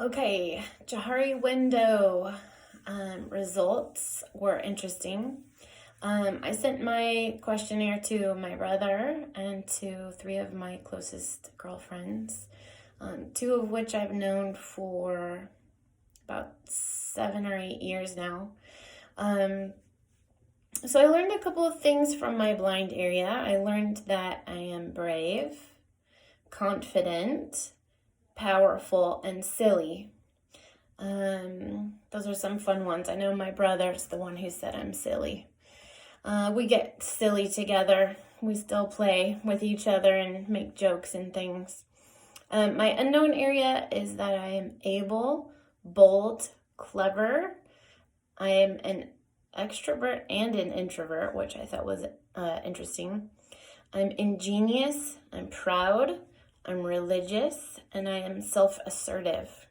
Okay, Johari window results were interesting. I sent my questionnaire to my brother and to 3 of my closest girlfriends, 2 of which I've known for about 7 or 8 years now. So I learned a couple of things from my blind area. I learned that I am brave, confident, powerful, and silly. Those are some fun ones. I know my brother's the one who said I'm silly. We get silly together. We still play with each other and make jokes and things. My unknown area is that I am able, bold, clever. I am an extrovert and an introvert, which I thought was interesting. I'm ingenious, I'm proud, I'm religious, and I am self-assertive.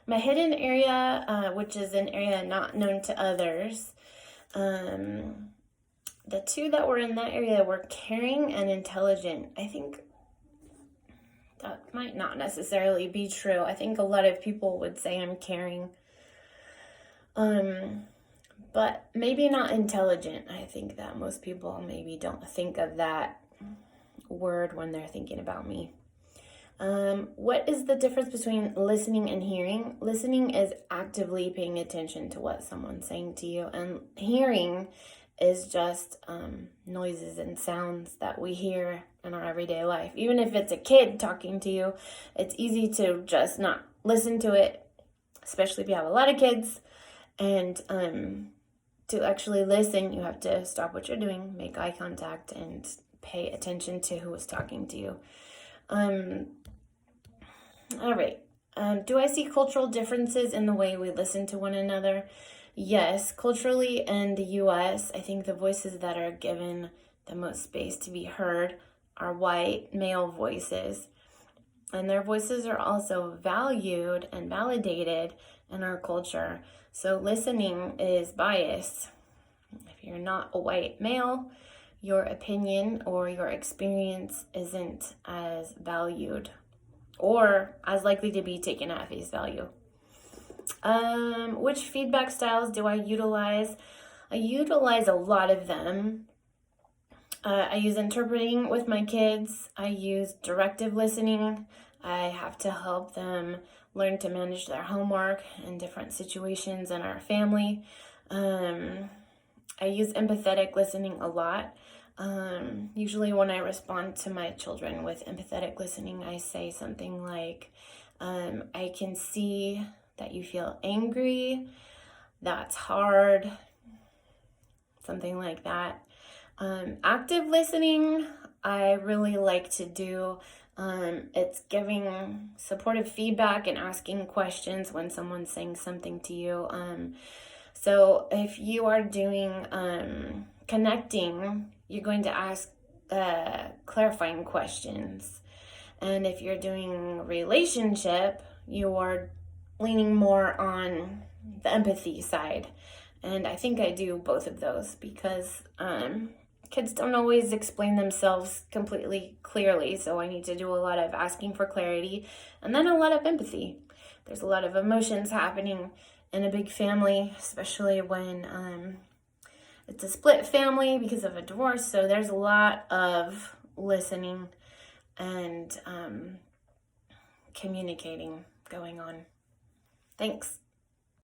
My hidden area, which is an area not known to others, the 2 that were in that area were caring and intelligent. I think that might not necessarily be true. I think a lot of people would say I'm caring, but maybe not intelligent. I think that most people maybe don't think of that word when they're thinking about me. What is the difference between listening and hearing? Listening is actively paying attention to what someone's saying to you, and hearing is just noises and sounds that we hear in our everyday life. Even if it's a kid talking to you, it's easy to just not listen to it, especially if you have a lot of kids. And to actually listen, you have to stop what you're doing, make eye contact, and pay attention to who is talking to you. All right. Do I see cultural differences in the way we listen to one another? Yes. Culturally in the U.S., I think the voices that are given the most space to be heard are white male voices. And their voices are also valued and validated in our culture. So listening is biased. If you're not a white male, your opinion or your experience isn't as valued or as likely to be taken at face value. Which feedback styles do I utilize? I utilize a lot of them. I use interpreting with my kids. I use directive listening. I have to help them learn to manage their homework in different situations in our family. I use empathetic listening a lot. Usually when I respond to my children with empathetic listening, I say something like, I can see that you feel angry. That's hard. Something like that. Active listening, I really like to do. It's giving supportive feedback and asking questions when someone's saying something to you. So if you are doing connecting, you're going to ask clarifying questions. And if you're doing relationship, you are leaning more on the empathy side. And I think I do both of those because kids don't always explain themselves completely clearly. So I need to do a lot of asking for clarity and then a lot of empathy. There's a lot of emotions happening in a big family, especially when it's a split family because of a divorce. So there's a lot of listening and communicating going on. Thanks.